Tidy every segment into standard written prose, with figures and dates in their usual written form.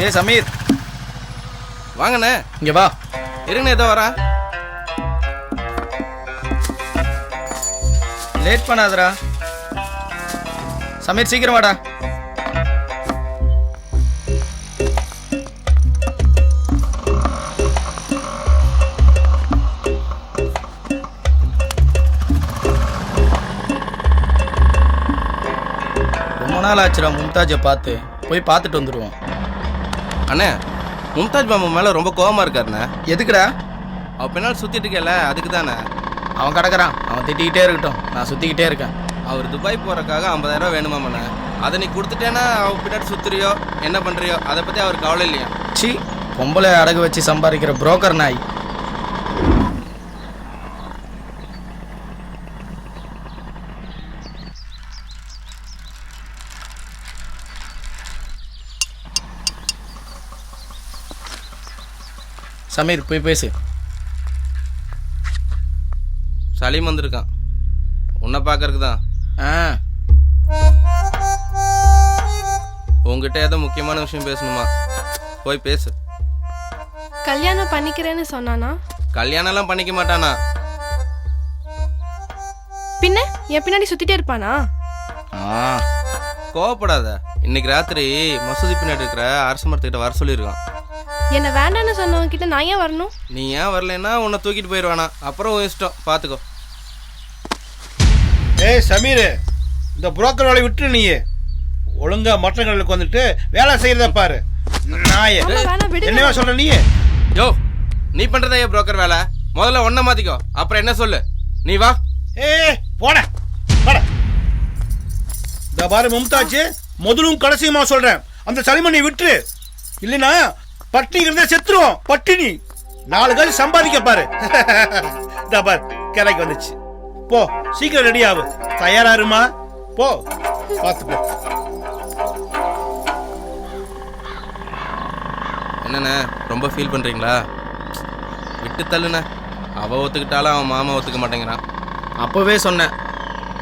ஏய் சமீர், வாங்கண்ணே. இங்க வா. இருங்கண்ணே, ஏதோ வரா. லேட் பண்ணாதடா. சமீர் சீக்கிரம் வாடா. ரொம்ப நாள் ஆச்சுடா மும்தாஜை பார்த்து. போய் பார்த்துட்டு வந்துடுவோம். அண்ணே, மும்தாஜ் மாமா மேலே ரொம்ப கோவமாக இருக்காருண்ணே. எதுக்குடா? அவன் பின்னால் சுற்றிட்டு இருக்கல, அதுக்கு தானே. அவன் கிடக்குறான், அவன் திட்டிக்கிட்டே இருக்கட்டும், நான் சுற்றிக்கிட்டே இருக்கேன். அவர் துபாய் போகிறக்காக 50,000 ரூபா வேணுமாண்ணே. அதை நீ கொடுத்துட்டேன்னா அவன் பின்னாடி சுற்றுறியோ என்ன பண்ணுறியோ அதை பற்றி அவர் கவலை இல்லையா? சி, பொம்பளை அடகு வச்சு சம்பாதிக்கிற புரோக்கர் நாய். சமீர் போய் பேசு. சலீம் வந்திருக்கான் உன்னை பார்க்கறதுக்கு தான். உங்ககிட்ட ஏதோ முக்கியமான விஷயம் பேசணுமா? போய் பேசு. கல்யாணம் பண்ணிக்கிறேன்னு சொன்னானா? கல்யாணம்லாம் பண்ணிக்க மாட்டானா? பின்ன என் பின்னாடி சுத்திட்டே இருப்பானா? கோவப்படாத. இன்னைக்கு ராத்திரி மசூதி பின்னாடி இருக்கிற அரச மரத்துக்கிட்ட வர சொல்லியிருக்கான். என்ன வேண்டான்னு சொன்னவங்க கிட்ட நான் ஏன் வரணும்? நீ ஏன் வரலன்னா உன்னை தூக்கிட்டு போயிடுவானா. அப்புறம் உன் இஷ்டம், பார்த்துக்கோ. ஏய் சமீர், இந்த புரோக்கர் வேலை விட்டு நீ ஒழுங்கா மற்றங்களுக்கு வந்துட்டு வேலை செய்யறத பாரு. நாயே, என்னவா சொல்ற நீ? யோ, நீ பண்றதே புரோக்கர் வேலை. முதல்ல ஒன்ன மாத்திக்கோ, அப்புறம் என்ன சொல்லு. நீ வா. போட போட. இந்த பாரு மும்தாஜ், முதலும் கடைசியுமா சொல்றேன், அந்த சலிமனை விட்டுரு. இல்லைன்னா பட்டினிங்கிறத செத்துருவோம். பட்டினி 4 காசு சம்பாதிக்க பாரு. இந்த பாரு கிளைக்கு வந்துச்சு. போ, சீக்கிரம் ரெடி ஆகு. தயாராருமா? போ, பார்த்து போ. என்னண்ணே, ரொம்ப ஃபீல் பண்றீங்களா? விட்டு தள்ளுண்ணே. அவ ஒத்துக்கிட்டாலும் அவன் மாமா ஒத்துக்க மாட்டேங்கிறான். அப்போவே சொன்னேன்,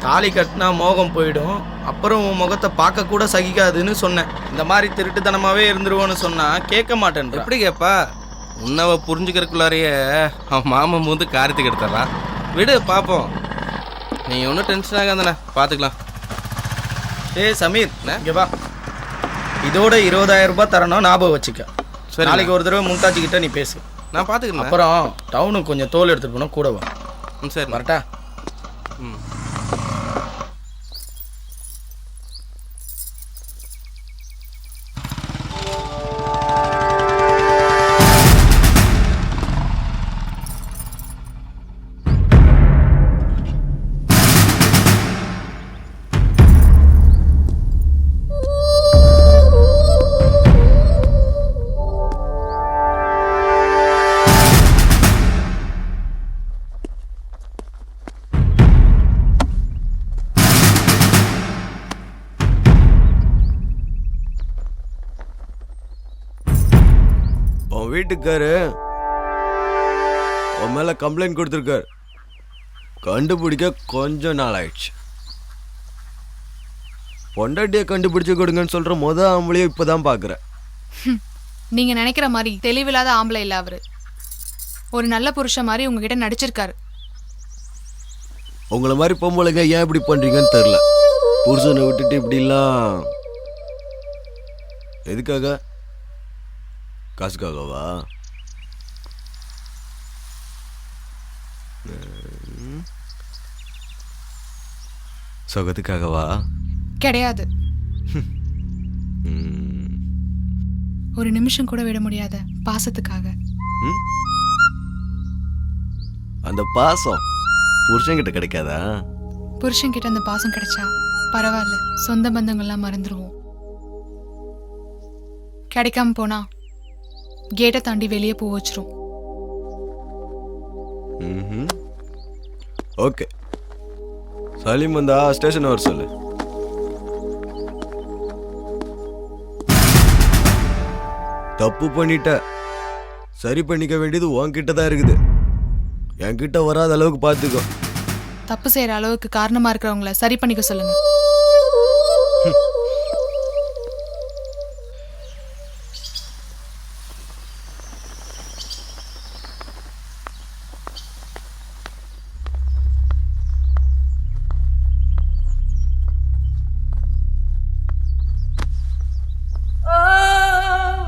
தாலி கட்டினா மோகம் போயிடும், அப்புறம் உன் முகத்தை பார்க்க கூட சகிக்காதுன்னு சொன்னேன். இந்த மாதிரி திருட்டுத்தனமாகவே இருந்துருவோன்னு சொன்னா கேட்க மாட்டேன். எப்படி கேட்பா? உன்னவ புரிஞ்சுக்கிறதுக்குள்ளாரையே அவன் மாமா வந்து காரியத்துக்கு எடுத்துட்றான். விடு பார்ப்போம். நீ ஒன்றும் டென்ஷன் ஆகாதானே, பார்த்துக்கலாம். ஏய் சமீர், இங்கே வா. இதோட 20,000 ரூபாய் தரணும், ஞாபகம் வச்சுக்க. சரி, நாளைக்கு ஒரு தடவை மும்தாஜ் கிட்ட நீ பேசு, நான் பார்த்துக்கிறேன். அப்புறம் டவுனுக்கு கொஞ்சம் தோல் எடுத்துட்டு போனா கூட வா. சரி, வரட்டா? ம். வீட்டுக்காரு உன் மேல கம்ப்ளைண்ட் கொடுத்துருக்காரு. கண்டுபிடிக்க கொஞ்சம் நாள் ஆயிடுச்சு. பொண்டாட்டியை கண்டுபிடிச்சு கொடுங்கன்னு சொல்ற ஆம்பளையும் இப்பதான் பாக்குறேன். நீங்க நினைக்கிற மாதிரி தெளிவில்லாத ஆம்பளை இல்ல அவரு. ஒரு நல்ல புருஷன் மாதிரி உங்ககிட்ட நடிச்சிருக்காரு. உங்களை மாதிரி பொம்பளைங்க ஏன் இப்படி பண்றீங்கன்னு தெரியல. புருஷனை விட்டுட்டு இப்படிலாம் எதுக்காக? காசுக்காகவா? சொகத்துக்காகவா? கிடையாது. ஒரு நிமிஷம் கூட விட முடியாத பாசத்துக்காக. அந்த பாசம் புருஷன்கிட்ட கிடைக்காதா? புருஷன்கிட்ட அந்த பாசம் கிடைச்சா பரவாயில்ல, சொந்த பந்தங்கள்லாம் மறந்துடுவோம். கிடைக்காம போனா கேட்டை தாண்டி வெளியே போக வச்சிரும். ஓகே, சலீம் வந்தா ஸ்டேஷன் வர சொல்லு. தப்பு பண்ணிட்ட, சரி பண்ணிக்க வேண்டியது உன்கிட்ட தான் இருக்குது. என்கிட்ட வராத அளவுக்கு பார்த்துக்கோ. தப்பு செய்யற அளவுக்கு காரணமா இருக்கிறவங்கள சரி பண்ணிக்க சொல்லுங்க.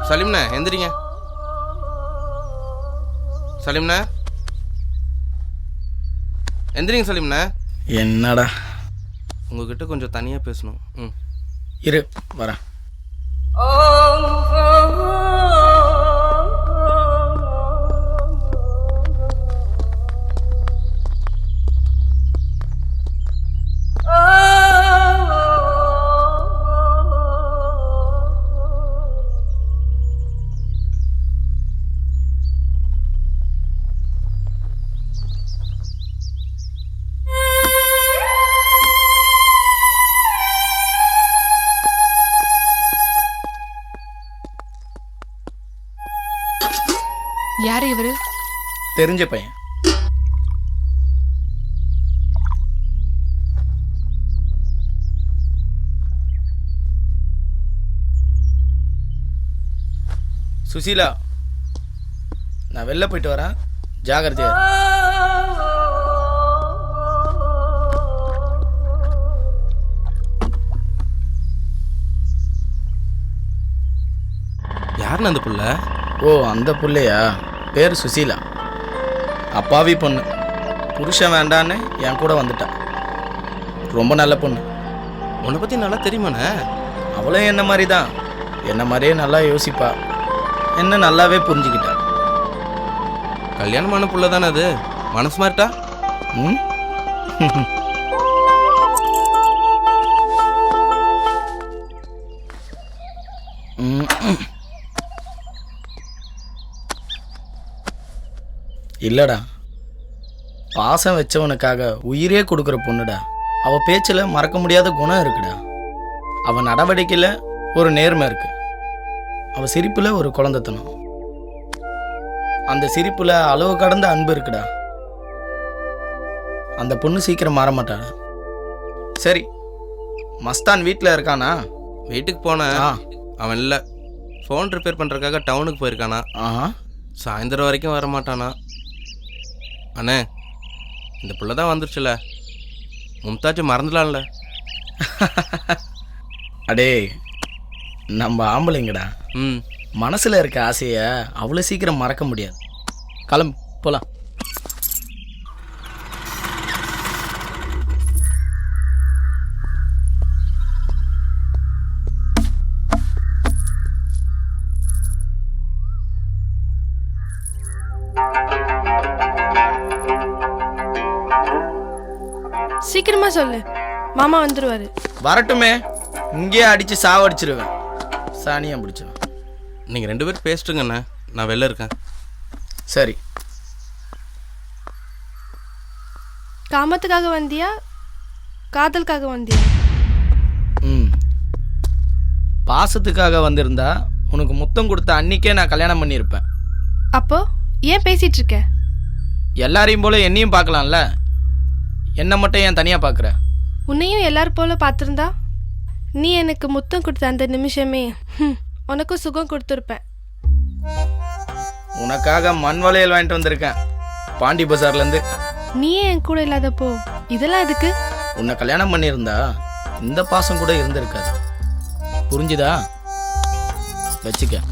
சலீம்ண்ணா எந்திரிங்க. சலீம்ண்ணா எந்திரிங்க. சலீம்ண்ணா என்னடா? உங்ககிட்ட கொஞ்சம் தனியாக பேசணும். ம் இரு வரேன். யாரு இவரு? தெரிஞ்ச பையன். சுசீலா, நான் வெளில போயிட்டு வரேன், ஜாகிரதையா இரு. யாருன்னு அந்த புள்ள? ஓ, அந்த புள்ளையா? பேர் சுசீலா. அப்பாவி பொண்ணு. புருஷன் வேண்டான்னு என் கூட வந்துட்டா. ரொம்ப நல்ல பொண்ணு. உன்னை பற்றி நல்லா தெரியுமாண்ணே? அவளும் என்ன மாதிரி தான். என்ன மாதிரியே நல்லா யோசிப்பா. என்ன நல்லாவே புரிஞ்சுக்கிட்டா. கல்யாணமான புள்ள தானே அது? மனசு மாறிட்டா? ம் இல்லடா, பாசம் வச்சவனுக்காக உயிரே கொடுக்குற பொண்ணுடா. அவ பேச்சில் மறக்க முடியாத குணம் இருக்குடா. அவ நடவடிக்கையில் ஒரு நேர்மை இருக்கு. அவ சிரிப்புல ஒரு குழந்தைத்தனம். அந்த சிரிப்புல அளவு கடந்த அன்பு இருக்குடா. அந்த பொண்ணு சீக்கிரம் மாற மாட்டாடா. சரி, மஸ்தான் வீட்டில் இருக்கானா? வீட்டுக்கு போனேன். ஆ. அவன் இல்லை. ஃபோன் ரிப்பேர் பண்ணுறதுக்காக டவுனுக்கு போயிருக்கானா. ஆஹா. சாயந்தரம் வரைக்கும் வர மாட்டானா. அண்ணே, இந்த புள்ள தான் வந்துருச்சுல, மும்தாஜ் மறந்துடலாம்ல. அடே, நம்ம ஆம்பளைங்கடா. ம் மனசில் இருக்க ஆசையை அவ்வளோ சீக்கிரம் மறக்க முடியாது. கிளம்பு போகலாம். சீக்கிரமா சொல்லு, மாமா வந்துருவாரு. வரட்டுமே, இங்கேயே அடித்து சாவடிச்சிருவேன். சாணியாக பிடிச்சிருவேன். நீங்கள் 2 பேரும் பேசிட்டுங்கண்ணே, நான் வெளில இருக்கேன். சரி. காமத்துக்காக வந்தியா, காதலுக்காக வந்தியா? ம் பாசத்துக்காக வந்திருந்தா உனக்கு முத்தம் கொடுத்த அன்னிக்கே நான் கல்யாணம் பண்ணியிருப்பேன். அப்போ ஏன் பேசிட்டு இருக்க? எல்லாரையும் போல என்னையும் பார்க்கலாம்ல. என்னை மட்டும் ஏன் தனியாக பார்க்குற? உன்னையும் எல்லாரும் போல பார்த்துருந்தா நீ எனக்கு முத்தம் கொடுத்த அந்த நிமிஷமே உனக்கும் சுகம் கொடுத்துருப்பேன். உனக்காக மண் வளையல் வாங்கிட்டு வந்திருக்கேன், பாண்டி பஜார்லேருந்து. நீயே என் கூட இல்லாதப்போ இதெல்லாம் எதுக்கு? உன்னை கல்யாணம் பண்ணியிருந்தா இந்த பாசம் கூட இருந்திருக்காது. புரிஞ்சுதா? வச்சுக்க.